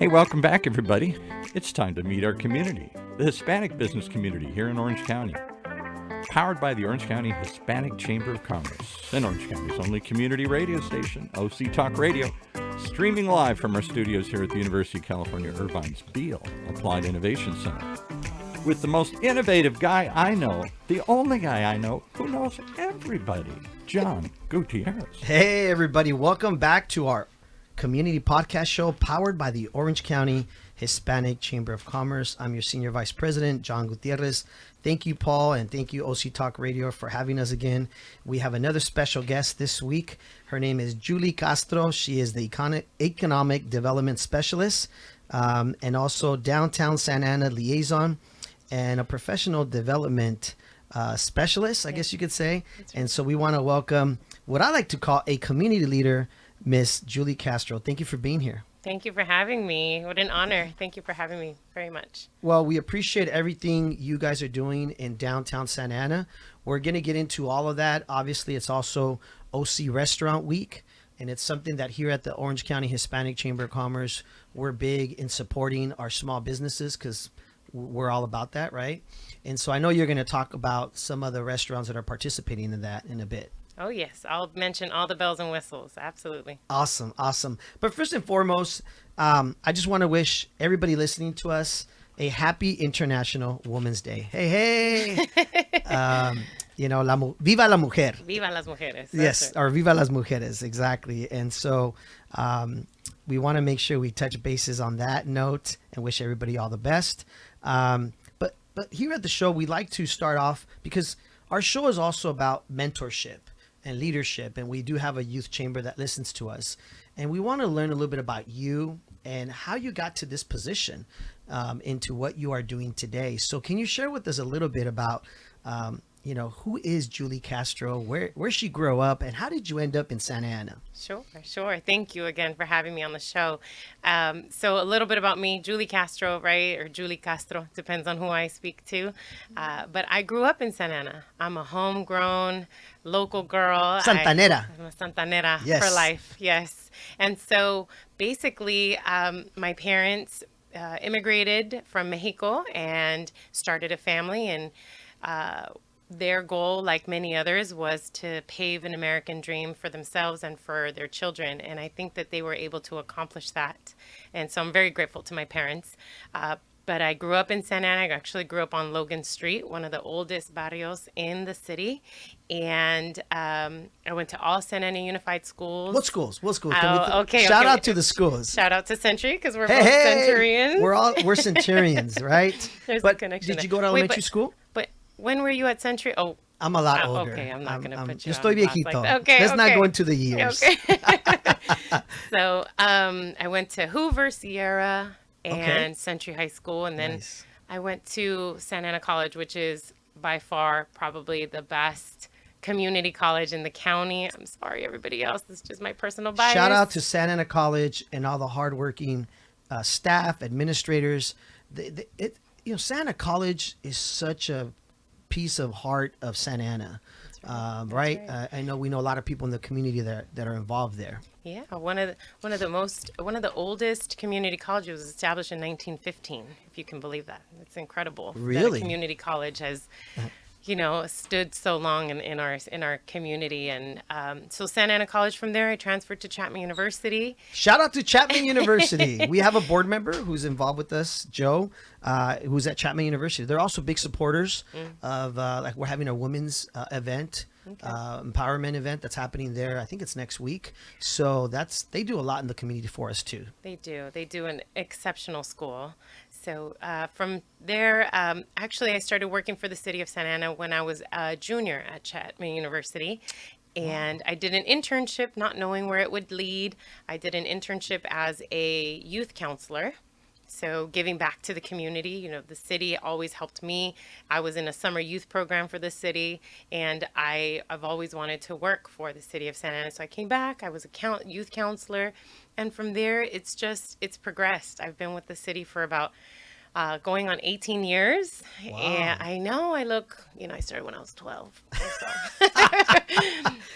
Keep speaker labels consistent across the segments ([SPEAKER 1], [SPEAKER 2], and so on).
[SPEAKER 1] Hey, welcome back, everybody. It's time to meet our community, the Hispanic business community here in Orange County. Powered by the Orange County Hispanic Chamber of Commerce and Orange County's only community radio station, OC Talk Radio, streaming live from our studios here at the University of California, Irvine's Beale Applied Innovation Center. With the most innovative guy I know, the only guy I know who knows everybody, John Gutierrez.
[SPEAKER 2] Hey, everybody. Welcome back to our community podcast show powered by the Orange County Hispanic Chamber of Commerce. I'm your Senior Vice President, John Gutierrez. Thank you, Paul, and thank you, OC Talk Radio, for having us again. We have another special guest this week. Her name is Julie Castro. She is the Economic Development Specialist and also Downtown Santa Ana Liaison and a Professional Development Specialist, I guess you could say. Right. And so we want to welcome what I like to call a community leader, Miss Julie Castro. Thank you for being here.
[SPEAKER 3] Thank you for having me. What an honor. Thank you for having me very much.
[SPEAKER 2] Well, we appreciate everything you guys are doing in downtown Santa Ana. We're going to get into all of that. Obviously, it's also OC Restaurant Week, and it's something that here at the Orange County Hispanic Chamber of Commerce, we're big in supporting our small businesses because we're all about that, right? And so I know you're going to talk about some of the restaurants that are participating in that in a bit.
[SPEAKER 3] Oh, yes. I'll mention all the bells and whistles. Absolutely.
[SPEAKER 2] Awesome. Awesome. But first and foremost, I just want to wish everybody listening to us a happy International Women's Day. Hey, hey. Viva la mujer.
[SPEAKER 3] Viva las mujeres.
[SPEAKER 2] Yes, or Viva las mujeres. Exactly. And so we want to make sure we touch bases on that note and wish everybody all the best. But here at the show, we like to start off because our show is also about mentorship and leadership, and we do have a youth chamber that listens to us, and we want to learn a little bit about you and how you got to this position into what you are doing today. So can you share with us a little bit about who is Julie Castro, where she grew up, and how did you end up in Santa Ana?
[SPEAKER 3] Sure. Thank you again for having me on the show. So a little bit about me, Julie Castro, right? Or Julie Castro, depends on who I speak to. But I grew up in Santa Ana. I'm a homegrown local girl.
[SPEAKER 2] Santanera.
[SPEAKER 3] I'm a Santanera
[SPEAKER 2] Yes.
[SPEAKER 3] for life, yes. And so basically, my parents immigrated from Mexico and started a family, and their goal, like many others, was to pave an American dream for themselves and for their children. And I think that they were able to accomplish that. And so I'm very grateful to my parents. But I grew up in Santa Ana. I actually grew up on Logan Street, one of the oldest barrios in the city. And I went to all Santa Ana Unified schools.
[SPEAKER 2] What schools?
[SPEAKER 3] Okay.
[SPEAKER 2] Shout out to the schools.
[SPEAKER 3] Shout out to Century, because we're both Centurions.
[SPEAKER 2] We're Centurions, right?
[SPEAKER 3] There's a connection.
[SPEAKER 2] Did you go to elementary school?
[SPEAKER 3] But when were you at Century? Oh,
[SPEAKER 2] I'm a lot older.
[SPEAKER 3] Okay, I'm not going to put you
[SPEAKER 2] Yo estoy
[SPEAKER 3] on
[SPEAKER 2] viejito.
[SPEAKER 3] like that. Okay,
[SPEAKER 2] Let's not go into the years.
[SPEAKER 3] Okay. So I went to Hoover, Sierra, and Century High School. And then
[SPEAKER 2] Nice.
[SPEAKER 3] I went to Santa Ana College, which is by far probably the best community college in the county. I'm sorry, everybody else. This is just my personal bias.
[SPEAKER 2] Shout out to Santa Ana College and all the hardworking staff, administrators. Santa Ana College is such a piece of heart of Santa Ana, right? I know we know a lot of people in the community that are involved there.
[SPEAKER 3] Yeah, one of the oldest community colleges was established in 1915. If you can believe that, it's incredible.
[SPEAKER 2] Really,
[SPEAKER 3] that a community college has, stood so long in our community. And so Santa Ana College. From there, I transferred to Chapman University.
[SPEAKER 2] Shout out to Chapman University. We have a board member who's involved with us, Joe, who's at Chapman University. They're also big supporters of we're having a women's event. Empowerment event that's happening there. I think it's next week. So they do a lot in the community for us too.
[SPEAKER 3] They do an exceptional school. So from there, actually, I started working for the city of Santa Ana when I was a junior at Chapman University. And I did an internship, not knowing where it would lead. I did an internship as a youth counselor. So giving back to the community, the city always helped me. I was in a summer youth program for the city, and I've always wanted to work for the city of Santa Ana. So I came back, I was a youth counselor, and from there, it's progressed. I've been with the city for about going on 18 years.
[SPEAKER 2] Wow.
[SPEAKER 3] And I know I look, I started when I was 12.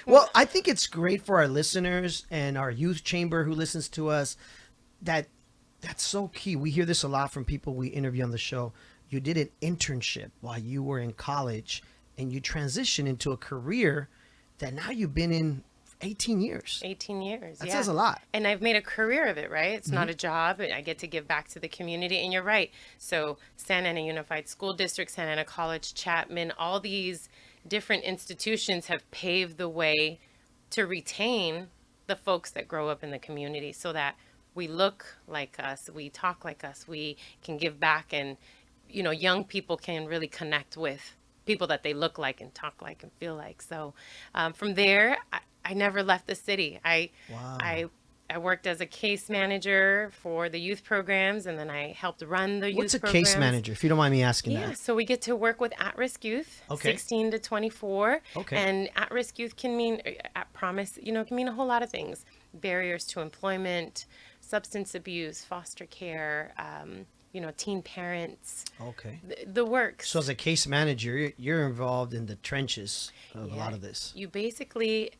[SPEAKER 2] Well, I think it's great for our listeners and our youth chamber who listens to us that That's so key. We hear this a lot from people we interview on the show. You did an internship while you were in college, and you transitioned into a career that now you've been in 18 years.
[SPEAKER 3] 18 years.
[SPEAKER 2] That
[SPEAKER 3] yeah.
[SPEAKER 2] says a lot.
[SPEAKER 3] And I've made a career of it, right? It's not a job. I get to give back to the community. And you're right. So Santa Ana Unified School District, Santa Ana College, Chapman, all these different institutions have paved the way to retain the folks that grow up in the community so that we look like us, we talk like us, we can give back, and, you know, young people can really connect with people that they look like and talk like and feel like. So from there, I never left the city. I worked as a case manager for the youth programs, and then I helped run the
[SPEAKER 2] What's
[SPEAKER 3] youth
[SPEAKER 2] a
[SPEAKER 3] programs.
[SPEAKER 2] case manager, if you don't mind me asking
[SPEAKER 3] Yeah,
[SPEAKER 2] that?
[SPEAKER 3] so we get to work with at-risk youth,
[SPEAKER 2] Okay.
[SPEAKER 3] 16 to 24.
[SPEAKER 2] Okay.
[SPEAKER 3] And at-risk youth can mean, at promise, you know, can mean a whole lot of things. Barriers to employment, substance abuse, foster care, you know, teen parents,
[SPEAKER 2] Okay.
[SPEAKER 3] the works.
[SPEAKER 2] So as a case manager, you're involved in the trenches of a lot of this.
[SPEAKER 3] You basically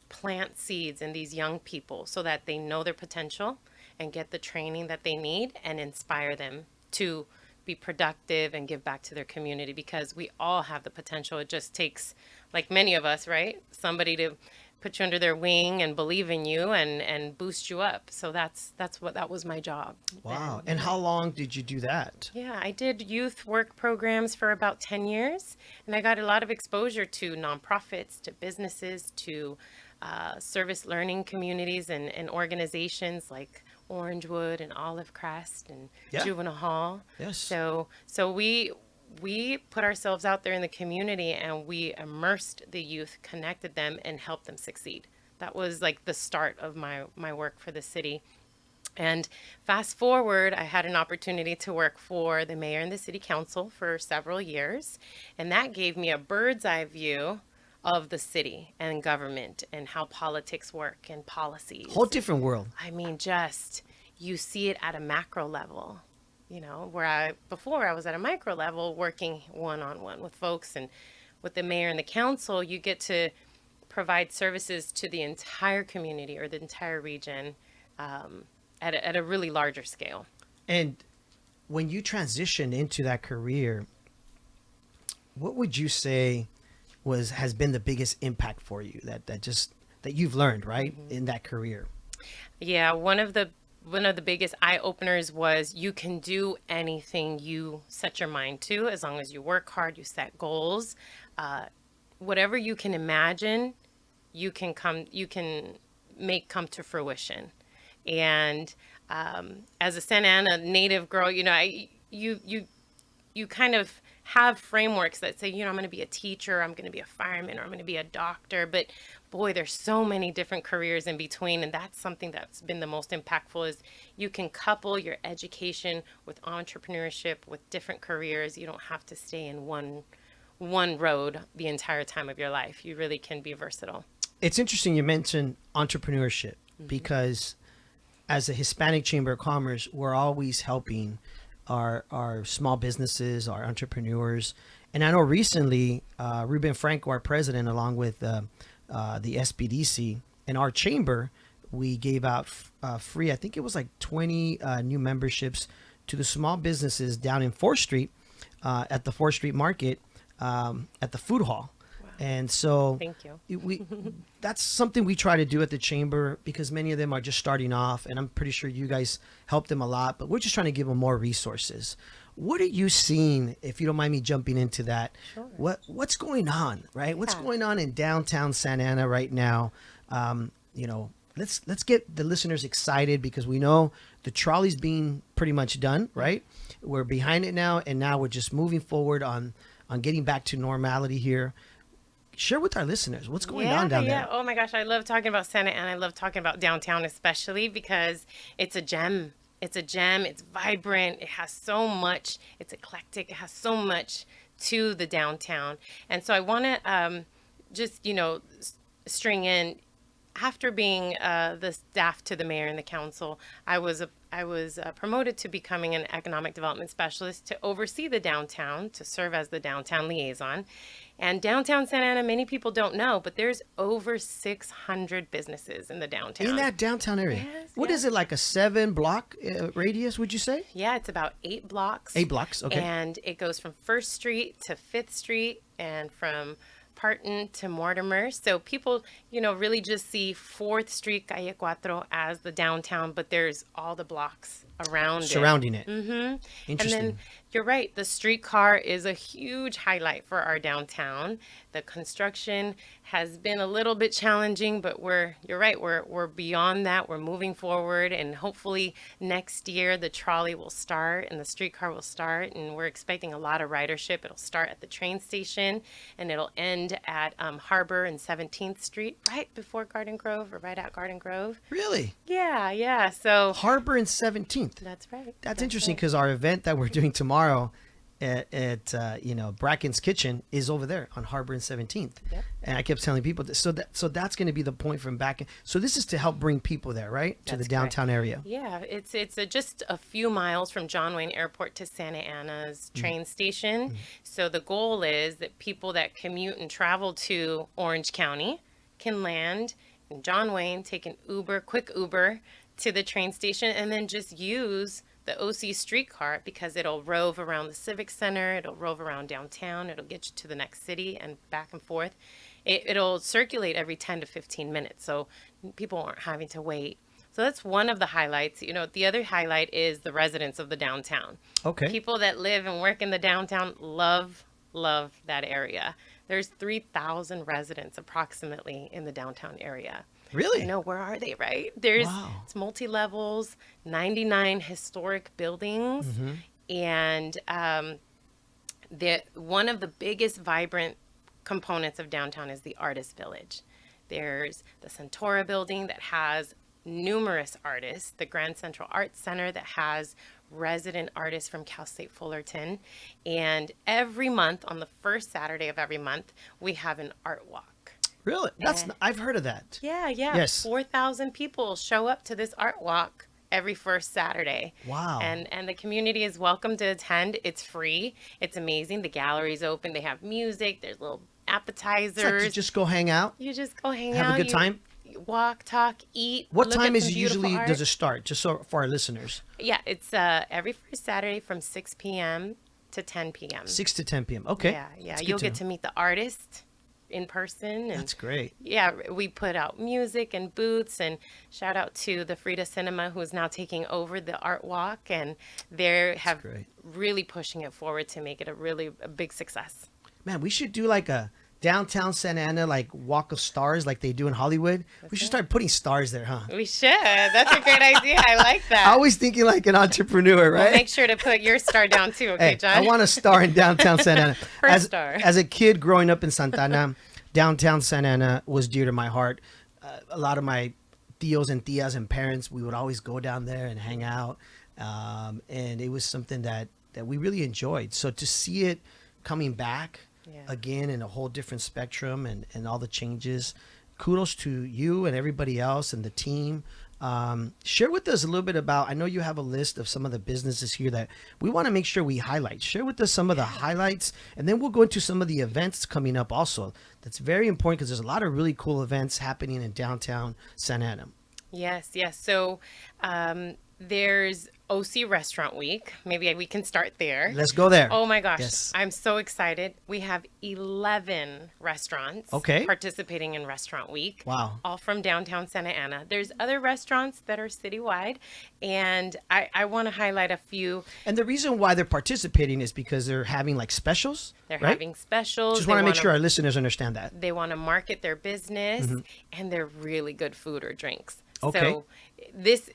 [SPEAKER 3] plant seeds in these young people so that they know their potential and get the training that they need and inspire them to be productive and give back to their community, because we all have the potential. It just takes, like many of us, right? Somebody to put you under their wing and believe in you and boost you up. So that was my job.
[SPEAKER 2] Wow.
[SPEAKER 3] then.
[SPEAKER 2] And how long did you do that?
[SPEAKER 3] Yeah, I did youth work programs for about 10 years, and I got a lot of exposure to nonprofits, to businesses, to service learning communities and organizations like Orangewood and Olive Crest and
[SPEAKER 2] Yeah.
[SPEAKER 3] Juvenile Hall.
[SPEAKER 2] Yes.
[SPEAKER 3] So we put ourselves out there in the community, and we immersed the youth, connected them, and helped them succeed. That was like the start of my work for the city. And fast forward, I had an opportunity to work for the mayor and the city council for several years. And that gave me a bird's eye view of the city and government and how politics work and policies.
[SPEAKER 2] Whole different world.
[SPEAKER 3] I mean, just you see it at a macro level, you know, where before I was at a micro level working one-on-one with folks, and with the mayor and the council, you get to provide services to the entire community or the entire region at a really larger scale.
[SPEAKER 2] And when you transitioned into that career, what would you say has been the biggest impact for you that you've learned, right, in that career?
[SPEAKER 3] Yeah, one of the biggest eye openers was you can do anything you set your mind to, as long as you work hard, you set goals. Whatever you can imagine, you can make come to fruition. And as a Santa Ana native girl, you know, you kind of have frameworks that say, you know, I'm going to be a teacher, I'm going to be a fireman, or I'm going to be a doctor. But boy, there's so many different careers in between. And that's something that's been the most impactful, is you can couple your education with entrepreneurship, with different careers. You don't have to stay in one road the entire time of your life. You really can be versatile.
[SPEAKER 2] It's interesting you mentioned entrepreneurship, because as a Hispanic Chamber of Commerce, we're always helping our small businesses, our entrepreneurs. And I know recently, Ruben Franco, our president, along with the SBDC and our chamber, we gave out free, I think it was like 20 new memberships to the small businesses down in 4th Street, at the 4th Street Market, at the food hall. And so
[SPEAKER 3] Thank you.
[SPEAKER 2] That's something we try to do at the chamber, because many of them are just starting off, and I'm pretty sure you guys help them a lot, but we're just trying to give them more resources. What are you seeing, if you don't mind me jumping into that?
[SPEAKER 3] Sure.
[SPEAKER 2] What's going on, right? What's
[SPEAKER 3] Yeah.
[SPEAKER 2] going on in downtown Santa Ana right now? You know, let's get the listeners excited, because we know the trolley's being pretty much done, right? We're behind it now, and now we're just moving forward on getting back to normality here. Share with our listeners what's going on down there.
[SPEAKER 3] Oh my gosh, I love talking about Santa Ana. I love talking about downtown, especially because it's a gem. It's a gem. It's vibrant. It has so much. It's eclectic. It has so much to the downtown. And so I want to just, you know, string in. After being the staff to the mayor and the council, I was promoted to becoming an economic development specialist to oversee the downtown, to serve as the downtown liaison. And downtown Santa Ana, many people don't know, but there's over 600 businesses in the downtown.
[SPEAKER 2] In that downtown area.
[SPEAKER 3] Yes,
[SPEAKER 2] What is it, like a 7-block radius, would you say?
[SPEAKER 3] Yeah, it's about 8 blocks.
[SPEAKER 2] 8 blocks, okay.
[SPEAKER 3] And it goes from 1st Street to 5th Street and from Parton to Mortimer. So people, really just see 4th Street, Calle Cuatro as the downtown, but there's all the blocks around
[SPEAKER 2] surrounding it.
[SPEAKER 3] Mm-hmm.
[SPEAKER 2] Interesting.
[SPEAKER 3] And then you're right, the streetcar is a huge highlight for our downtown. The construction has been a little bit challenging, but you're right, we're beyond that. We're moving forward, and hopefully next year the trolley will start and the streetcar will start, and we're expecting a lot of ridership. It'll start at the train station and it'll end at Harbor and 17th Street, right before Garden Grove or right at Garden Grove.
[SPEAKER 2] Really?
[SPEAKER 3] Yeah. So
[SPEAKER 2] Harbor and 17th.
[SPEAKER 3] that's right.
[SPEAKER 2] That's interesting, because our event that we're doing tomorrow at Bracken's Kitchen is over there on Harbor and 17th.
[SPEAKER 3] Yep.
[SPEAKER 2] And I kept telling people that, so that's going to be the point from back. So this is to help bring people there, right? To the
[SPEAKER 3] That's
[SPEAKER 2] downtown area.
[SPEAKER 3] Yeah, it's just a few miles from John Wayne Airport to Santa Ana's train station. So the goal is that people that commute and travel to Orange County can land in John Wayne, take an quick Uber to the train station, and then just use the OC streetcar, because it'll rove around the Civic Center, it'll rove around downtown, it'll get you to the next city and back and forth. It'll circulate every 10 to 15 minutes, so people aren't having to wait. So that's one of the highlights. The other highlight is the residents of the downtown.
[SPEAKER 2] Okay.
[SPEAKER 3] People that live and work in the downtown love that area. There's 3,000 residents approximately in the downtown area.
[SPEAKER 2] Really?
[SPEAKER 3] Where are they, right?
[SPEAKER 2] Wow.
[SPEAKER 3] It's multi-levels, 99 historic buildings, and one of the biggest vibrant components of downtown is the Artist Village. There's the Centaura building that has numerous artists, the Grand Central Arts Center that has resident artists from Cal State Fullerton, and every month, on the first Saturday of every month, we have an art walk.
[SPEAKER 2] Really? I've heard of that.
[SPEAKER 3] Yeah.
[SPEAKER 2] Yes.
[SPEAKER 3] 4,000 people show up to this art walk every first Saturday.
[SPEAKER 2] Wow.
[SPEAKER 3] And the community is welcome to attend. It's free. It's amazing. The gallery's open. They have music. There's little appetizers.
[SPEAKER 2] It's like you just go hang out,
[SPEAKER 3] You just go hang out.
[SPEAKER 2] have a good time.
[SPEAKER 3] You walk, talk, eat.
[SPEAKER 2] What
[SPEAKER 3] look
[SPEAKER 2] time
[SPEAKER 3] at some beautiful art.
[SPEAKER 2] does it start? Just so for our listeners.
[SPEAKER 3] Yeah, it's every first Saturday from 6 p.m. to 10 p.m.
[SPEAKER 2] 6 to 10 p.m. Okay.
[SPEAKER 3] Yeah.
[SPEAKER 2] That's good
[SPEAKER 3] You'll
[SPEAKER 2] to
[SPEAKER 3] get
[SPEAKER 2] know.
[SPEAKER 3] to meet the artist in person. And
[SPEAKER 2] That's great.
[SPEAKER 3] yeah, we put out music and booths, and shout out to the Frida Cinema, who is now taking over the art walk, and they have
[SPEAKER 2] great.
[SPEAKER 3] really pushing it forward to make it a big success.
[SPEAKER 2] Man, we should do like a downtown Santa Ana, like walk of stars, like they do in Hollywood. We should start putting stars there, huh?
[SPEAKER 3] We should. That's a great idea. I like that.
[SPEAKER 2] Always thinking like an entrepreneur, right?
[SPEAKER 3] We'll make sure to put your star down too, okay,
[SPEAKER 2] Hey,
[SPEAKER 3] John?
[SPEAKER 2] I want a star in downtown Santa Ana.
[SPEAKER 3] First star.
[SPEAKER 2] As a kid growing up in Santa Ana, downtown Santa Ana was dear to my heart. A lot of my tios and tias and parents, we would always go down there and hang out. And it was something that we really enjoyed. So to see it coming back again in a whole different spectrum and all the changes, kudos to you and everybody else and the team. Share with us a little bit about, I know you have a list of some of the businesses here that we want to make sure we highlight. Share with us some of the highlights, and then we'll go into some of the events coming up also. That's very important, because there's a lot of really cool events happening in downtown Santa Ana.
[SPEAKER 3] Yes. So there's OC Restaurant Week. Maybe we can start there.
[SPEAKER 2] Let's go there.
[SPEAKER 3] Oh my gosh.
[SPEAKER 2] Yes.
[SPEAKER 3] I'm so excited. We have 11 restaurants participating in Restaurant Week.
[SPEAKER 2] Wow.
[SPEAKER 3] All from downtown Santa Ana. There's other restaurants that are citywide, and I want to highlight a few.
[SPEAKER 2] And the reason why they're participating is because they're having like specials.
[SPEAKER 3] They're
[SPEAKER 2] right?
[SPEAKER 3] having specials.
[SPEAKER 2] Just want to make sure our listeners understand that.
[SPEAKER 3] They want to market their business, and they're really good food or drinks.
[SPEAKER 2] Okay.
[SPEAKER 3] So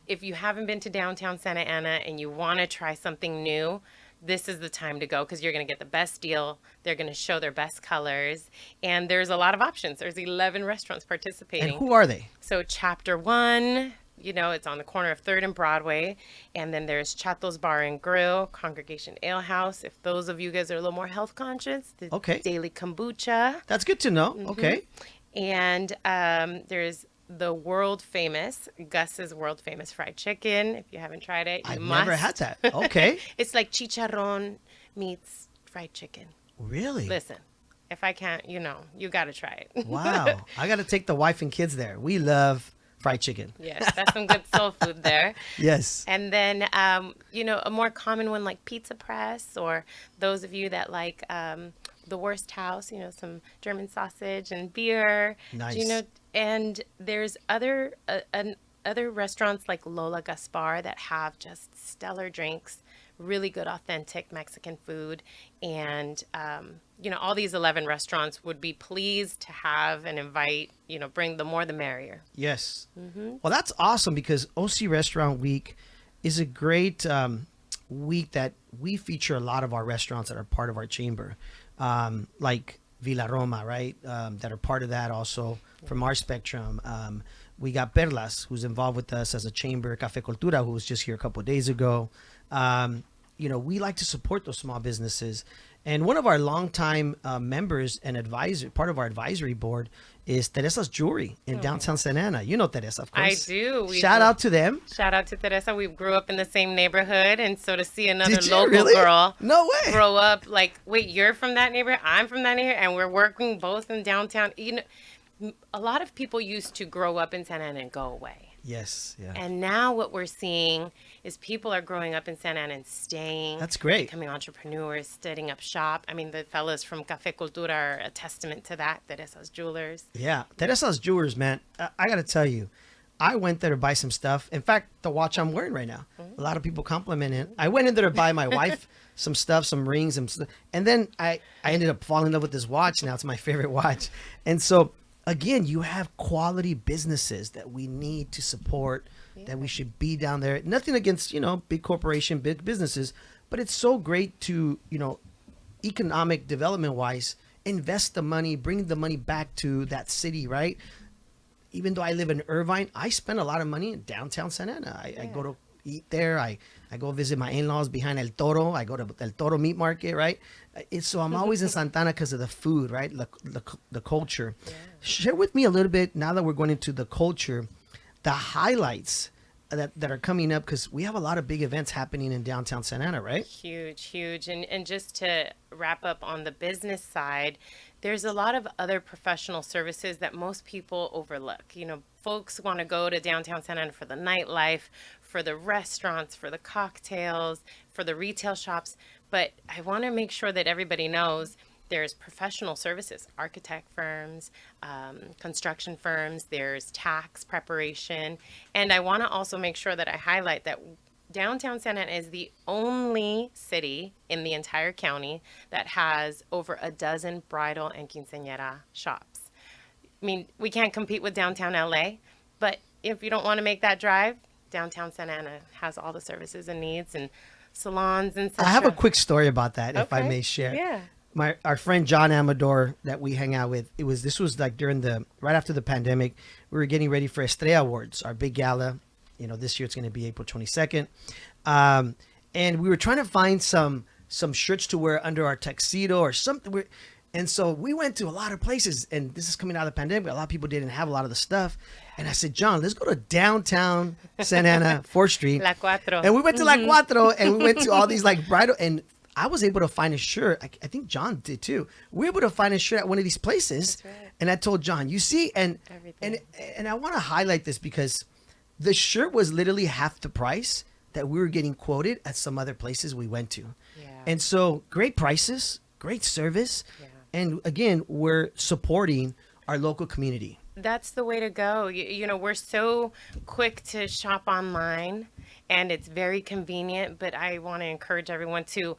[SPEAKER 3] if you haven't been to downtown Santa Ana and you want to try something new, this is the time to go, because you're going to get the best deal. They're going to show their best colors, and there's a lot of options. There's 11 restaurants participating.
[SPEAKER 2] And who are they?
[SPEAKER 3] So Chapter 1, it's on the corner of 3rd and Broadway, and then there's Chato's Bar and Grill, Congregation Ale House. If those of you guys are a little more health conscious, the Daily Kombucha.
[SPEAKER 2] That's good to know. Okay.
[SPEAKER 3] And there's the world famous Gus's world famous fried chicken. If you haven't tried it, you must.
[SPEAKER 2] I've never had that. Okay.
[SPEAKER 3] It's like chicharron meets fried chicken.
[SPEAKER 2] Really?
[SPEAKER 3] Listen, if I can't, you got to try it.
[SPEAKER 2] Wow. I got to take the wife and kids there. We love fried chicken.
[SPEAKER 3] Yes, that's some good soul food there.
[SPEAKER 2] Yes.
[SPEAKER 3] And then, a more common one like Pizza Press, or those of you that like the Worst House, some German sausage and beer.
[SPEAKER 2] Nice.
[SPEAKER 3] And there's other restaurants like Lola Gaspar that have just stellar drinks, really good authentic Mexican food, and all these 11 restaurants would be pleased to have and invite, bring the more the merrier.
[SPEAKER 2] Yes. Well, that's awesome, because OC Restaurant Week is a great week that we feature a lot of our restaurants that are part of our chamber, like Villa Roma, right? That are part of that also from our spectrum. We got Perlas, who's involved with us as a chamber, Café Cultura, who was just here a couple of days ago. We like to support those small businesses. And one of our longtime members and part of our advisory board is Teresa's Jewelry in downtown Santa Ana. You know Teresa, of course.
[SPEAKER 3] I do.
[SPEAKER 2] Shout out to them.
[SPEAKER 3] Shout out to Teresa. We grew up in the same neighborhood, and so to see another
[SPEAKER 2] Did you
[SPEAKER 3] local
[SPEAKER 2] really?
[SPEAKER 3] girl
[SPEAKER 2] No way.
[SPEAKER 3] grow up like, wait, you're from that neighborhood, I'm from that neighborhood, and we're working both in downtown. A lot of people used to grow up in Santa Ana and go away.
[SPEAKER 2] Yes. Yeah.
[SPEAKER 3] And now what we're seeing is people are growing up in Santa Ana and staying.
[SPEAKER 2] That's great.
[SPEAKER 3] Becoming entrepreneurs, setting up shop. I mean, the fellas from Café Cultura are a testament to that. Teresa's Jewelers.
[SPEAKER 2] Yeah. Teresa's Jewelers, man. I got to tell you, I went there to buy some stuff. In fact, the watch I'm wearing right now, a lot of people compliment it. I went in there to buy my wife some stuff, some rings, and then I ended up falling in love with this watch. Now it's my favorite watch. And so, again, you have quality businesses that we need to support, that we should be down there. Nothing against, big corporation, big businesses, but it's so great to, economic development wise, invest the money, bring the money back to that city, right? Even though I live in Irvine, I spend a lot of money in downtown Santa Ana. I go to eat there. I go visit my in-laws behind El Toro. I go to El Toro meat market, right? So I'm always in Santa Ana because of the food, right? The culture. Yeah. Share with me a little bit, now that we're going into the culture, the highlights that are coming up, because we have a lot of big events happening in downtown Santa Ana, right?
[SPEAKER 3] Huge. And just to wrap up on the business side, there's a lot of other professional services that most people overlook. Folks want to go to downtown Santa Ana for the nightlife, for the restaurants, for the cocktails, for the retail shops. But I want to make sure that everybody knows there's professional services, architect firms, construction firms, there's tax preparation. And I want to also make sure that I highlight that downtown Santa Ana is the only city in the entire county that has over a dozen bridal and quinceañera shops. I mean, we can't compete with downtown LA, but if you don't want to make that drive, downtown Santa Ana has all the services and needs and salons and such.
[SPEAKER 2] I have a quick story about that, if I
[SPEAKER 3] Okay.
[SPEAKER 2] may share.
[SPEAKER 3] Yeah.
[SPEAKER 2] Our friend John Amador that we hang out with, this was like right after the pandemic. We were getting ready for Estrella Awards, our big gala. This year it's going to be April 22nd. And we were trying to find some shirts to wear under our tuxedo or something. And so we went to a lot of places, and this is coming out of the pandemic. A lot of people didn't have a lot of the stuff. And I said, John, let's go to downtown Santa Ana, 4th Street.
[SPEAKER 3] La Cuatro.
[SPEAKER 2] And we went to La Cuatro, and we went to all these like bridal, and I was able to find a shirt. I think John did too. We were able to find a shirt at one of these places.
[SPEAKER 3] That's right.
[SPEAKER 2] And I told John, you see, and
[SPEAKER 3] Everything.
[SPEAKER 2] I want to highlight this because the shirt was literally half the price that we were getting quoted at some other places we went to.
[SPEAKER 3] Yeah.
[SPEAKER 2] And so great prices, great service.
[SPEAKER 3] Yeah.
[SPEAKER 2] And again, we're supporting our local community.
[SPEAKER 3] That's the way to go. We're so quick to shop online, and it's very convenient, but I want to encourage everyone to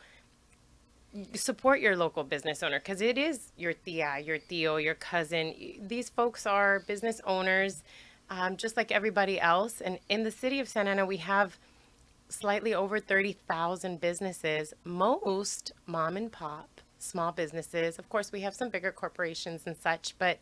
[SPEAKER 3] support your local business owner, because it is your tia, your tío, your cousin. These folks are business owners, just like everybody else. And in the city of Santa Ana, we have slightly over 30,000 businesses, most mom and pop, small businesses. Of course, we have some bigger corporations and such, but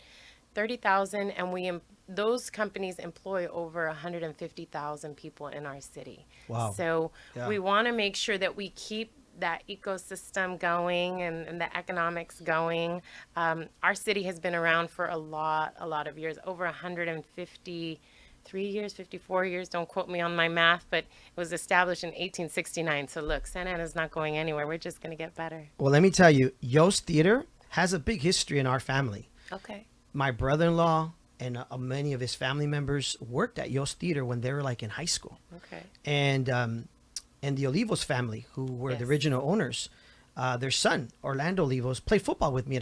[SPEAKER 3] 30,000, and those companies employ over 150,000 people in our city.
[SPEAKER 2] Wow.
[SPEAKER 3] So
[SPEAKER 2] Yeah.
[SPEAKER 3] we want to make sure that we keep that ecosystem going and the economics going. Our city has been around for a lot of years, over 153 years, 54 years. Don't quote me on my math, but it was established in 1869. So look, Santa Ana's not going anywhere. We're just going to get better.
[SPEAKER 2] Well, let me tell you, Yost Theater has a big history in our family.
[SPEAKER 3] Okay.
[SPEAKER 2] My brother-in-law many of his family members worked at Yost Theater when they were like in high school.
[SPEAKER 3] Okay.
[SPEAKER 2] And the Olivos family, who were the
[SPEAKER 3] Yes.
[SPEAKER 2] original owners, their son Orlando Olivos played football with me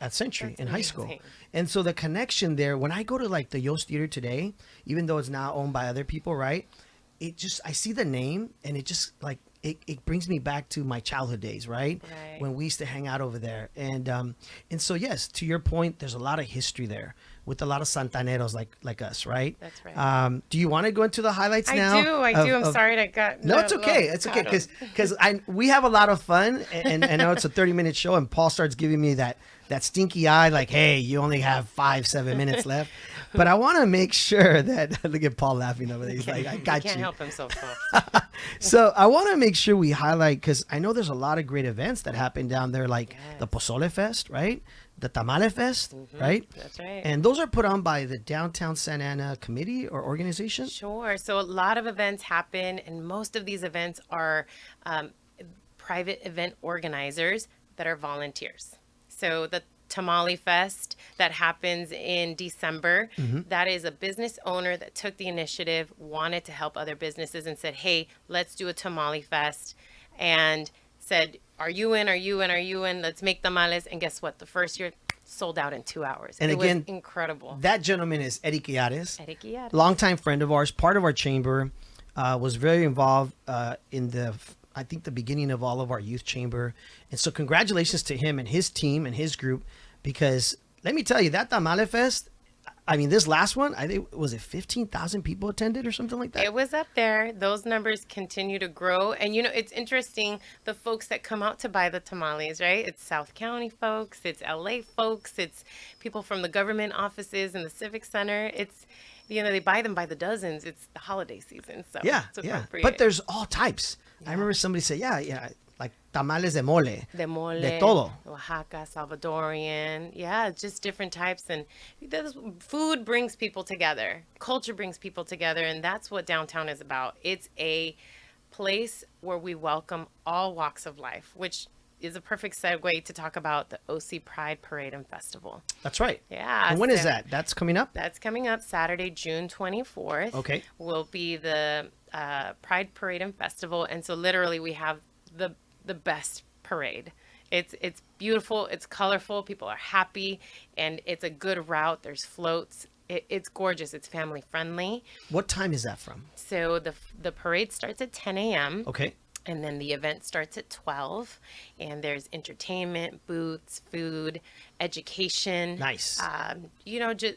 [SPEAKER 2] at Century
[SPEAKER 3] That's
[SPEAKER 2] in high school.
[SPEAKER 3] amazing.
[SPEAKER 2] And so the connection there, when I go to like the Yost Theater today, even though it's now owned by other people, right? I see the name, and it just like it brings me back to my childhood days, right?
[SPEAKER 3] Right.
[SPEAKER 2] When we used to hang out over there. And so yes, to your point, there's a lot of history there with a lot of Santaneros like us, right?
[SPEAKER 3] That's right.
[SPEAKER 2] Do you want to go into the highlights
[SPEAKER 3] I
[SPEAKER 2] now?
[SPEAKER 3] do. I'm sorry I got.
[SPEAKER 2] No, it's okay. It's okay because we have a lot of fun, and I know it's a 30-minute show, and Paul starts giving me that stinky eye, like, hey, you only have 7 minutes left. But I want to make sure that look at Paul laughing over there. He's like, I got
[SPEAKER 3] He can't
[SPEAKER 2] you.
[SPEAKER 3] help himself.
[SPEAKER 2] So I want to make sure we highlight, because I know there's a lot of great events that happen down there, like the Pozole Fest, right? The Tamale Fest, right?
[SPEAKER 3] That's right.
[SPEAKER 2] And those are put on by the Downtown Santa Ana Committee or organization?
[SPEAKER 3] Sure. So a lot of events happen, and most of these events are private event organizers that are volunteers. So the Tamale Fest that happens in December, that is a business owner that took the initiative, wanted to help other businesses, and said, hey, let's do a Tamale Fest. And said, are you in? Are you in? Are you in? Let's make tamales. And guess what? The first year sold out in 2 hours.
[SPEAKER 2] And
[SPEAKER 3] it
[SPEAKER 2] again,
[SPEAKER 3] was incredible.
[SPEAKER 2] That gentleman is Eddie Quiares.
[SPEAKER 3] Eddie Quiares.
[SPEAKER 2] Longtime friend of ours, part of our chamber, was very involved in I think the beginning of all of our youth chamber. And so congratulations to him and his team and his group, because let me tell you, that Tamale Fest, I mean, this last one, I think, was it 15,000 people attended or something like that?
[SPEAKER 3] It was up there. Those numbers continue to grow. And, it's interesting, the folks that come out to buy the tamales, right? It's South County folks, it's LA folks, it's people from the government offices and the Civic Center. It's, they buy them by the dozens. It's the holiday season. So
[SPEAKER 2] Yeah,
[SPEAKER 3] it's
[SPEAKER 2] yeah.
[SPEAKER 3] appropriate.
[SPEAKER 2] But there's all types. I remember somebody say, yeah, like tamales de mole.
[SPEAKER 3] De mole,
[SPEAKER 2] De todo.
[SPEAKER 3] Oaxaca, Salvadorian. Yeah, just different types. And food brings people together. Culture brings people together. And that's what downtown is about. It's a place where we welcome all walks of life, which is a perfect segue to talk about the OC Pride Parade and Festival.
[SPEAKER 2] That's right.
[SPEAKER 3] Yeah.
[SPEAKER 2] And when is that? That's coming up?
[SPEAKER 3] That's coming up Saturday, June 24th.
[SPEAKER 2] Okay.
[SPEAKER 3] Will be the Pride Parade and Festival. And so literally we have the best parade. It's beautiful, it's colorful, people are happy, and it's a good route. There's floats. It's gorgeous. It's family friendly.
[SPEAKER 2] What time is that from?
[SPEAKER 3] So the parade starts at 10 a.m.
[SPEAKER 2] Okay.
[SPEAKER 3] And then the event starts at 12, and there's entertainment, booths, food, education.
[SPEAKER 2] Nice.
[SPEAKER 3] Just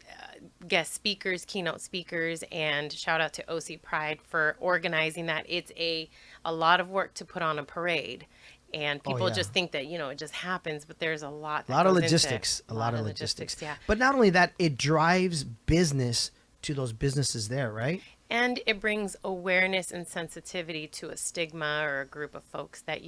[SPEAKER 3] guest speakers, keynote speakers, and shout out to OC Pride for organizing that. It's a lot of work to put on a parade, and people
[SPEAKER 2] yeah.
[SPEAKER 3] just think that it just happens, but there's a lot.
[SPEAKER 2] A lot of
[SPEAKER 3] goes into
[SPEAKER 2] logistics.
[SPEAKER 3] it.
[SPEAKER 2] A lot of logistics.
[SPEAKER 3] Yeah.
[SPEAKER 2] But not only that, it drives business to those businesses there, right?
[SPEAKER 3] And it brings awareness and sensitivity to a stigma or a group of folks that,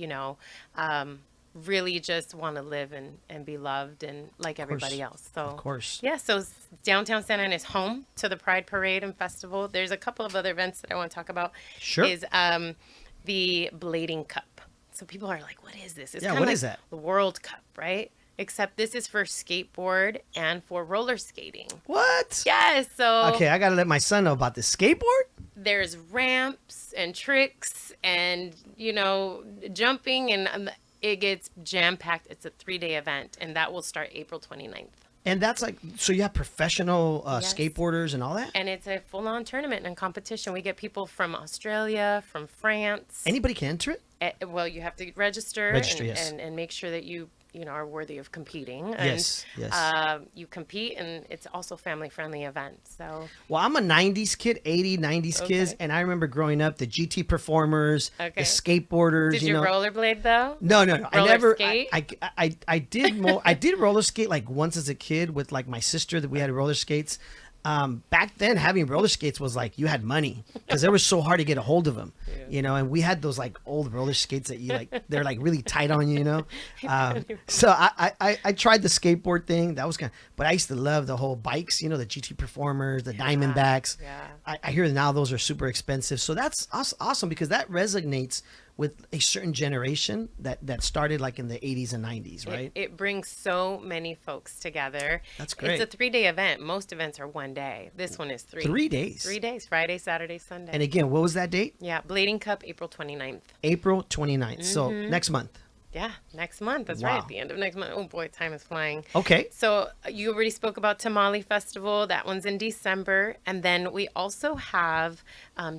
[SPEAKER 3] really just want to live and be loved and like everybody else. So,
[SPEAKER 2] Of course.
[SPEAKER 3] yeah, so downtown Santa Ana is home to the Pride Parade and Festival. There's a couple of other events that I want to talk about.
[SPEAKER 2] Sure.
[SPEAKER 3] Is the Blading Cup. So people are like, what is this? It's
[SPEAKER 2] Yeah,
[SPEAKER 3] kinda
[SPEAKER 2] what
[SPEAKER 3] like
[SPEAKER 2] is that?
[SPEAKER 3] the World Cup, right? Except this is for skateboard and for roller skating.
[SPEAKER 2] What?
[SPEAKER 3] Yes, so
[SPEAKER 2] Okay, I got to let my son know about this skateboard.
[SPEAKER 3] there's ramps and tricks and jumping, and it gets jam-packed. It's a 3-day event, and that will start April 29th.
[SPEAKER 2] And that's like, so you have professional
[SPEAKER 3] Yes.
[SPEAKER 2] skateboarders and all that?
[SPEAKER 3] And it's a full-on tournament and competition. We get people from Australia, from France.
[SPEAKER 2] Anybody can enter it?
[SPEAKER 3] Well, you have to register,
[SPEAKER 2] Register,
[SPEAKER 3] and,
[SPEAKER 2] yes.
[SPEAKER 3] and make sure that you are worthy of competing.
[SPEAKER 2] Yes,
[SPEAKER 3] and,
[SPEAKER 2] yes.
[SPEAKER 3] You compete, and it's also family-friendly event. So
[SPEAKER 2] Well, I'm a 90s kid, 80s, 90s kids,
[SPEAKER 3] Okay.
[SPEAKER 2] and I remember growing up, the GT performers, the
[SPEAKER 3] Okay.
[SPEAKER 2] skateboarders,
[SPEAKER 3] did you rollerblade though?
[SPEAKER 2] No. I
[SPEAKER 3] Roller
[SPEAKER 2] never.
[SPEAKER 3] skate?
[SPEAKER 2] I did. I did roller skate like once as a kid with like my sister, that we had roller skates. Back then, having roller skates was like you had money because they were so hard to get a hold of them, And we had those like old roller skates that you like. They're like really tight on you, So I tried the skateboard thing. That was but I used to love the whole bikes, the GT Performers, the Diamondbacks.
[SPEAKER 3] Yeah.
[SPEAKER 2] I hear now those are super expensive. So that's awesome because that resonates with a certain generation that started like in the 80s and 90s, right?
[SPEAKER 3] It brings so many folks together.
[SPEAKER 2] That's great.
[SPEAKER 3] It's a 3-day event. Most events are one day. This one is 3.
[SPEAKER 2] 3 days.
[SPEAKER 3] 3 days, Friday, Saturday, Sunday.
[SPEAKER 2] And again, what was that date?
[SPEAKER 3] Yeah, Blading Cup, April 29th.
[SPEAKER 2] April 29th. So next month.
[SPEAKER 3] Yeah, next month. That's
[SPEAKER 2] Wow.
[SPEAKER 3] right, at the end of next month. Oh boy, time is flying.
[SPEAKER 2] Okay.
[SPEAKER 3] So you already spoke about Tamale Festival. That one's in December. And then we also have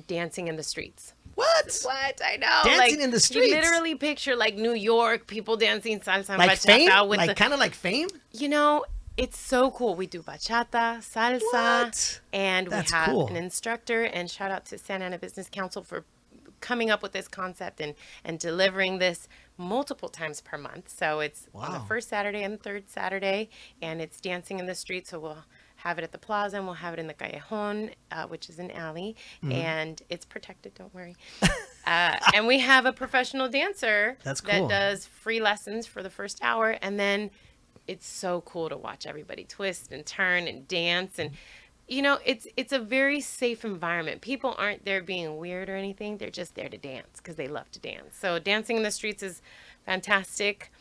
[SPEAKER 3] Dancing in the Streets.
[SPEAKER 2] What?
[SPEAKER 3] What? I know.
[SPEAKER 2] Dancing in the streets?
[SPEAKER 3] You literally picture like New York, people dancing salsa and
[SPEAKER 2] Like
[SPEAKER 3] bachata
[SPEAKER 2] Fame?
[SPEAKER 3] with
[SPEAKER 2] Like kind of like Fame?
[SPEAKER 3] You know, it's so cool. We do bachata, salsa,
[SPEAKER 2] What?
[SPEAKER 3] and
[SPEAKER 2] That's
[SPEAKER 3] we have
[SPEAKER 2] cool.
[SPEAKER 3] an instructor. And shout out to Santa Ana Business Council for coming up with this concept and delivering this multiple times per month. So it's on the
[SPEAKER 2] Wow.
[SPEAKER 3] first Saturday and the third Saturday, and it's dancing in the street. So we'll have it at the plaza and we'll have it in the Callejon, which is an alley,
[SPEAKER 2] Mm-hmm.
[SPEAKER 3] and it's protected. Don't worry. And we have a professional dancer
[SPEAKER 2] That's cool.
[SPEAKER 3] that does free lessons for the first hour, and then it's so cool to watch everybody twist and turn and dance. And you know, it's a very safe environment. People aren't there being weird or anything. They're just there to dance because they love to dance. So dancing in the streets is fantastic.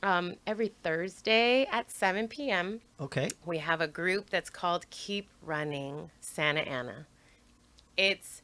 [SPEAKER 3] Every Thursday at 7 p.m.
[SPEAKER 2] Okay.
[SPEAKER 3] we have a group that's called Keep Running Santa Ana. It's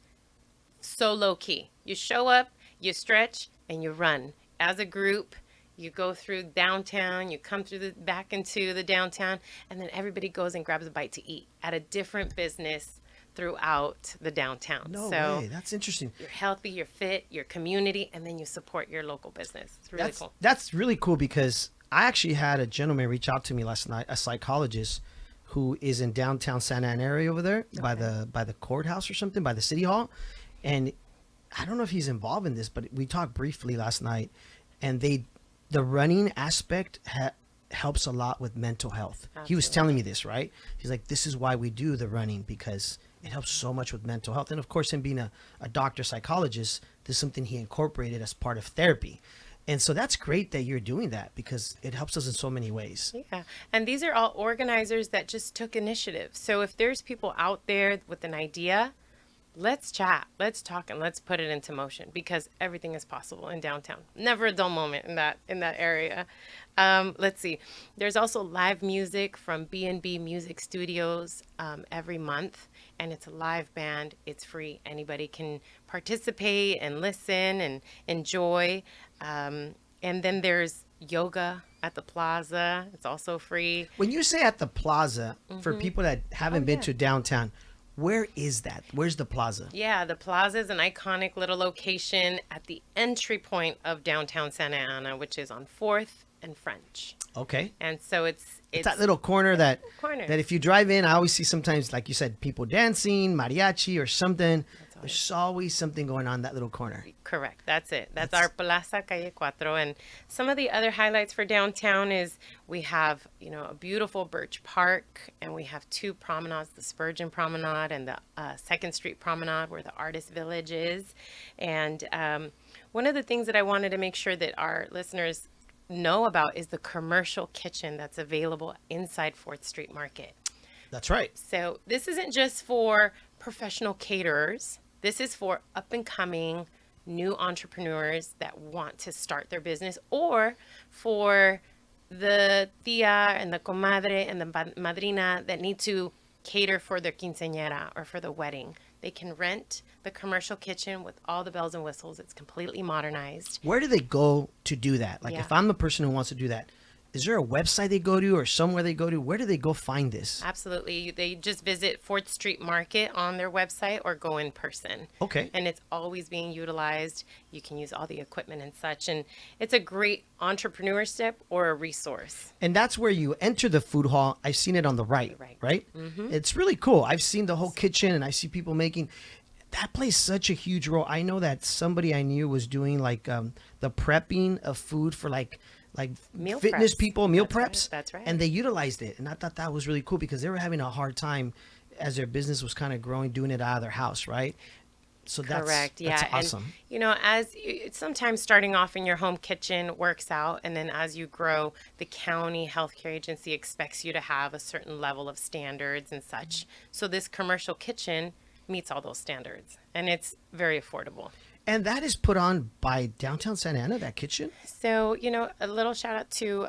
[SPEAKER 3] so low key. You show up, you stretch, and you run. As a group, you go through downtown, you come through the back into the downtown, and then everybody goes and grabs a bite to eat at a different business throughout the downtown.
[SPEAKER 2] No
[SPEAKER 3] so
[SPEAKER 2] way. That's interesting.
[SPEAKER 3] you're healthy, you're fit, your community, and then you support your local business. It's really cool.
[SPEAKER 2] That's really cool because I actually had a gentleman reach out to me last night, a psychologist who is in downtown Santa Ana area over there by the courthouse or something, by the city hall. And I don't know if he's involved in this, but we talked briefly last night, and the running aspect helps a lot with mental health. He was telling me this, right? He's like, this is why we do the running, because it helps so much with mental health. And of course, him being a doctor psychologist, this is something he incorporated as part of therapy. And so that's great that you're doing that because it helps us in so many ways.
[SPEAKER 3] Yeah. And these are all organizers that just took initiative. So if there's people out there with an idea, let's chat, let's talk, and let's put it into motion because everything is possible in downtown. Never a dull moment in that area. Let's see. There's also live music from B&B Music Studios every month, and it's a live band. It's free. Anybody can participate and listen and enjoy. And then there's yoga at the plaza. It's also free.
[SPEAKER 2] When you say at the plaza, for people that haven't been to downtown, where is that? Where's the plaza?
[SPEAKER 3] Yeah, the plaza is an iconic little location at the entry point of downtown Santa Ana, which is on 4th and French.
[SPEAKER 2] Okay.
[SPEAKER 3] And so it's
[SPEAKER 2] That little corner that
[SPEAKER 3] corner.
[SPEAKER 2] if you drive in, I always see sometimes, like you said, people dancing, mariachi or something. There's always something going on in that little corner.
[SPEAKER 3] Correct. That's it. That's our Plaza Calle Cuatro. And some of the other highlights for downtown is we have, a beautiful Birch Park, and we have 2 promenades, the Spurgeon Promenade and the 2nd Street Promenade, where the Artist Village is. And one of the things that I wanted to make sure that our listeners know about is the commercial kitchen that's available inside 4th Street Market.
[SPEAKER 2] That's right.
[SPEAKER 3] So this isn't just for professional caterers. This is for up-and-coming new entrepreneurs that want to start their business, or for the tia and the comadre and the madrina that need to cater for their quinceañera or for the wedding. They can rent the commercial kitchen with all the bells and whistles. It's completely modernized.
[SPEAKER 2] Where do they go to do that? Like,
[SPEAKER 3] Yeah.
[SPEAKER 2] if I'm the person who wants to do that, is there a website they go to or somewhere they go to? Where do they go find this?
[SPEAKER 3] Absolutely. They just visit 4th Street Market on their website or go in person.
[SPEAKER 2] Okay.
[SPEAKER 3] And it's always being utilized. You can use all the equipment and such. And it's a great entrepreneur step or a resource.
[SPEAKER 2] And that's where you enter the food hall. I've seen it on the right, right? It's really cool. I've seen the whole kitchen, and I see people making. That plays such a huge role. I know that somebody I knew was doing like the prepping of food for like
[SPEAKER 3] Meal
[SPEAKER 2] fitness
[SPEAKER 3] preps.
[SPEAKER 2] people, meal
[SPEAKER 3] That's right.
[SPEAKER 2] preps.
[SPEAKER 3] That's right.
[SPEAKER 2] And they utilized it. And I thought that was really cool because they were having a hard time as their business was kind of growing, doing it out of their house, right? So
[SPEAKER 3] Correct. Yeah.
[SPEAKER 2] that's awesome.
[SPEAKER 3] And, sometimes starting off in your home kitchen works out. And then as you grow, the county healthcare agency expects you to have a certain level of standards and such. So this commercial kitchen meets all those standards, and it's very affordable.
[SPEAKER 2] And that is put on by Downtown Santa Ana, that kitchen?
[SPEAKER 3] So, a little shout out to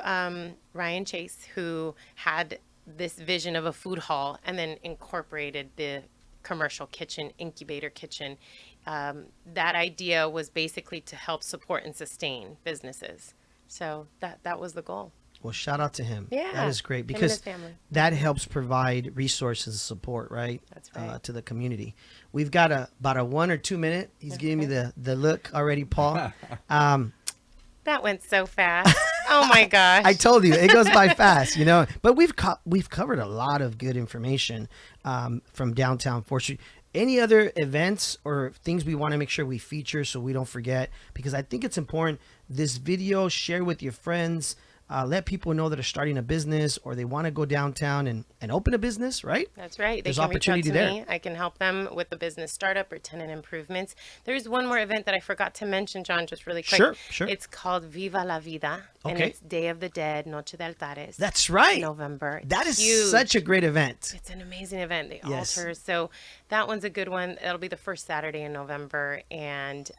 [SPEAKER 3] Ryan Chase, who had this vision of a food hall and then incorporated the commercial kitchen, incubator kitchen. That idea was basically to help support and sustain businesses. So that was the goal.
[SPEAKER 2] Well, shout out to him.
[SPEAKER 3] Yeah,
[SPEAKER 2] that is great
[SPEAKER 3] him and
[SPEAKER 2] because
[SPEAKER 3] his family.
[SPEAKER 2] that helps provide resources and support, right?
[SPEAKER 3] That's right.
[SPEAKER 2] To the community. We've got about a 1 or 2 minute. He's giving me the look already, Paul.
[SPEAKER 3] That went so fast. Oh my gosh.
[SPEAKER 2] I told you it goes by fast, But we've covered a lot of good information from downtown 4th Street. Any other events or things we want to make sure we feature so we don't forget? Because I think it's important. This video, share with your friends. Let people know that are starting a business or they want to go downtown and open a business, right?
[SPEAKER 3] That's right.
[SPEAKER 2] There's
[SPEAKER 3] They can
[SPEAKER 2] opportunity
[SPEAKER 3] reach out to
[SPEAKER 2] there.
[SPEAKER 3] me. I can help them with the business startup or tenant improvements. There's one more event that I forgot to mention, John, just really quick.
[SPEAKER 2] Sure.
[SPEAKER 3] It's called Viva la Vida. And
[SPEAKER 2] Okay.
[SPEAKER 3] it's Day of the Dead, Noche de Altares.
[SPEAKER 2] That's right.
[SPEAKER 3] November.
[SPEAKER 2] That is
[SPEAKER 3] huge.
[SPEAKER 2] such a great event.
[SPEAKER 3] It's an amazing event. The
[SPEAKER 2] Yes.
[SPEAKER 3] altars. So that one's a good one. It'll be the first Saturday in November. And,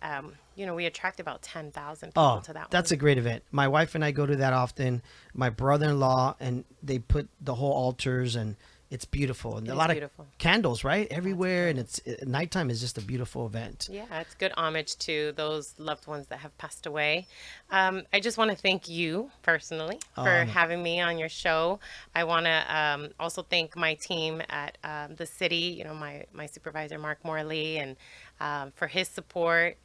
[SPEAKER 3] we attract about 10,000 people
[SPEAKER 2] Oh,
[SPEAKER 3] to that
[SPEAKER 2] that's
[SPEAKER 3] one.
[SPEAKER 2] a great event. My wife and I go to that often. My brother-in-law, and they put the whole altars, and it's beautiful. And
[SPEAKER 3] It
[SPEAKER 2] a
[SPEAKER 3] is
[SPEAKER 2] lot
[SPEAKER 3] beautiful.
[SPEAKER 2] of candles, right? Everywhere. And nighttime is just a beautiful event.
[SPEAKER 3] Yeah, it's good homage to those loved ones that have passed away. I just want to thank you personally for having me on your show. I want to also thank my team at the city, my supervisor, Mark Morley, and for his support.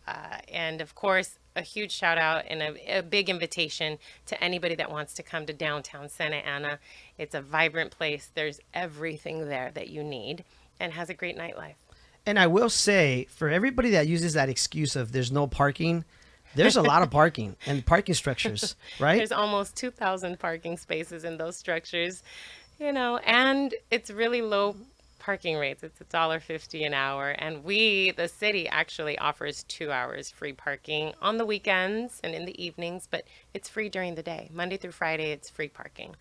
[SPEAKER 3] And of course, a huge shout out and a big invitation to anybody that wants to come to downtown Santa Ana. It's a vibrant place. There's everything there that you need and has a great nightlife.
[SPEAKER 2] And I will say, for everybody that uses that excuse of there's no parking, there's a lot of parking and parking structures, right?
[SPEAKER 3] There's almost 2,000 parking spaces in those structures, and it's really low parking rates. It's $1.50 an hour. And the city actually offers 2 hours free parking on the weekends and in the evenings, but it's free during the day. Monday through Friday, it's free parking.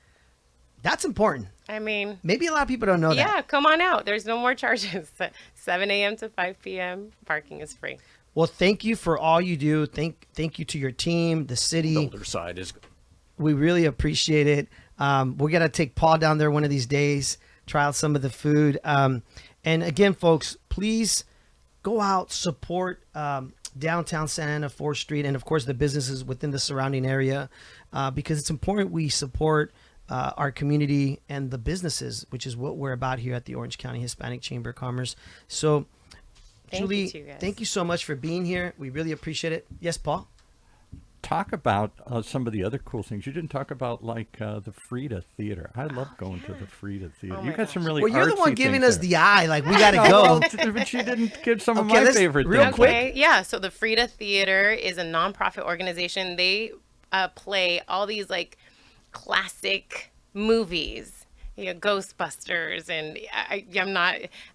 [SPEAKER 2] That's important.
[SPEAKER 3] I mean,
[SPEAKER 2] Maybe a lot of people don't know that.
[SPEAKER 3] yeah, come on out. There's no more charges. 7 a.m. to 5 p.m. Parking is free.
[SPEAKER 2] Well, thank you for all you do. Thank you to your team, the city.
[SPEAKER 4] The older side is
[SPEAKER 2] We really appreciate it. We're going to take Paul down there one of these days, try out some of the food. And again, folks, please go out, support downtown Santa Ana, 4th Street, and of course the businesses within the surrounding area, because it's important we support our community and the businesses, which is what we're about here at the Orange County Hispanic Chamber of Commerce. So,
[SPEAKER 3] Thank
[SPEAKER 2] Julie,
[SPEAKER 3] you, two guys.
[SPEAKER 2] thank you so much for being here. We really appreciate it. Yes, Paul?
[SPEAKER 1] Talk about some of the other cool things. You didn't talk about the Frida Theater. I love going to the Frida Theater.
[SPEAKER 3] Oh
[SPEAKER 1] You
[SPEAKER 3] my
[SPEAKER 1] got some
[SPEAKER 3] gosh.
[SPEAKER 1] really
[SPEAKER 2] Well, you're the one
[SPEAKER 1] artsy
[SPEAKER 2] giving
[SPEAKER 1] things
[SPEAKER 2] us
[SPEAKER 1] there.
[SPEAKER 2] the eye. Like, we got to
[SPEAKER 1] No,
[SPEAKER 2] go.
[SPEAKER 1] well, but she didn't give some of
[SPEAKER 2] Okay,
[SPEAKER 1] my
[SPEAKER 2] let's-
[SPEAKER 1] favorite
[SPEAKER 2] real
[SPEAKER 1] things.
[SPEAKER 2] quick.
[SPEAKER 3] Okay, yeah. So the Frida Theater is a nonprofit organization. They play all these classic movies, Ghostbusters, and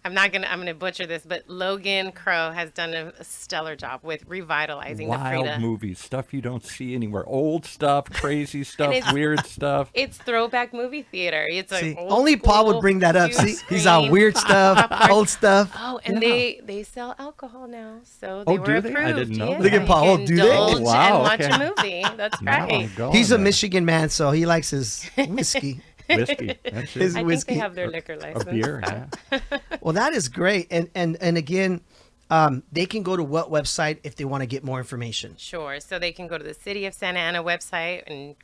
[SPEAKER 3] I'm gonna butcher this, but Logan Crow has done a stellar job with revitalizing the
[SPEAKER 1] Wild
[SPEAKER 3] Frida.
[SPEAKER 1] movies, stuff you don't see anywhere. Old stuff, crazy stuff,
[SPEAKER 3] it's-
[SPEAKER 1] weird stuff.
[SPEAKER 3] It's throwback movie theater. It's like
[SPEAKER 2] See,
[SPEAKER 3] old
[SPEAKER 2] only Paul would
[SPEAKER 3] school,
[SPEAKER 2] bring that up.
[SPEAKER 3] huge
[SPEAKER 2] See, he's on
[SPEAKER 3] screen.
[SPEAKER 2] weird stuff, old stuff.
[SPEAKER 3] Oh, and they sell alcohol now, so
[SPEAKER 1] Oh,
[SPEAKER 3] they were
[SPEAKER 1] do they?
[SPEAKER 3] approved.
[SPEAKER 1] I didn't know
[SPEAKER 3] Yeah,
[SPEAKER 1] that.
[SPEAKER 2] Look at
[SPEAKER 3] you
[SPEAKER 2] Paul. Oh,
[SPEAKER 3] can
[SPEAKER 2] do they?
[SPEAKER 3] indulge
[SPEAKER 1] Wow,
[SPEAKER 3] and watch
[SPEAKER 1] okay.
[SPEAKER 3] a movie. That's
[SPEAKER 1] Now I'm
[SPEAKER 3] right.
[SPEAKER 1] going
[SPEAKER 2] He's a
[SPEAKER 1] there.
[SPEAKER 2] Michigan man, so he likes his whiskey.
[SPEAKER 1] Whiskey. That's
[SPEAKER 2] His
[SPEAKER 1] it.
[SPEAKER 3] I
[SPEAKER 2] whiskey.
[SPEAKER 3] think they have their liquor
[SPEAKER 1] A
[SPEAKER 3] license.
[SPEAKER 1] beer, yeah.
[SPEAKER 2] Well, that is great. And again, they can go to what website if they want to get more information?
[SPEAKER 3] Sure. So they can go to the City of Santa Ana website and,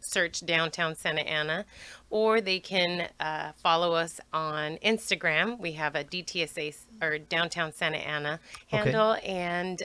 [SPEAKER 3] search downtown Santa Ana, or they can follow us on Instagram. We have a DTSA or downtown Santa Ana handle, and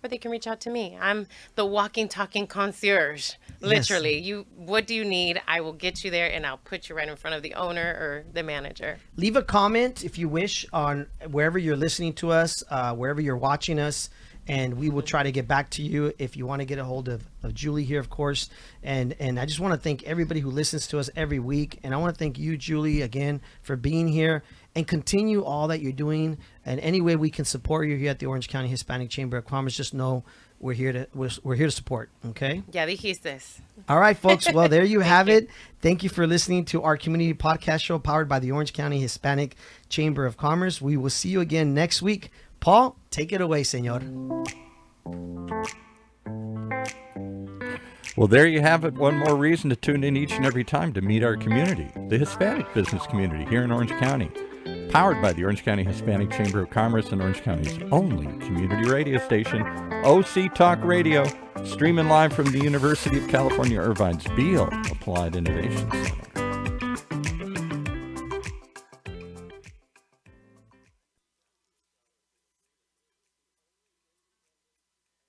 [SPEAKER 3] or they can reach out to me. I'm the walking, talking concierge. Literally, what do you need? I will get you there, and I'll put you right in front of the owner or the manager.
[SPEAKER 2] Leave a comment if you wish on wherever you're listening to us, wherever you're watching us, and we will try to get back to you if you want to get a hold of Julie here, of course. And I just want to thank everybody who listens to us every week. And I want to thank you, Julie, again, for being here, and continue all that you're doing. And any way we can support you here at the Orange County Hispanic Chamber of Commerce, just know we're here to support. Okay.
[SPEAKER 3] Ya dijiste.
[SPEAKER 2] All right, folks. Well, there you have it. Thank you for listening to our community podcast show powered by the Orange County Hispanic Chamber of Commerce. We will see you again next week. Paul, take it away, señor.
[SPEAKER 1] Well, there you have it. One more reason to tune in each and every time to meet our community, the Hispanic business community here in Orange County. Powered by the Orange County Hispanic Chamber of Commerce and Orange County's only community radio station, OC Talk Radio, streaming live from the University of California, Irvine's Beale Applied Innovation Center.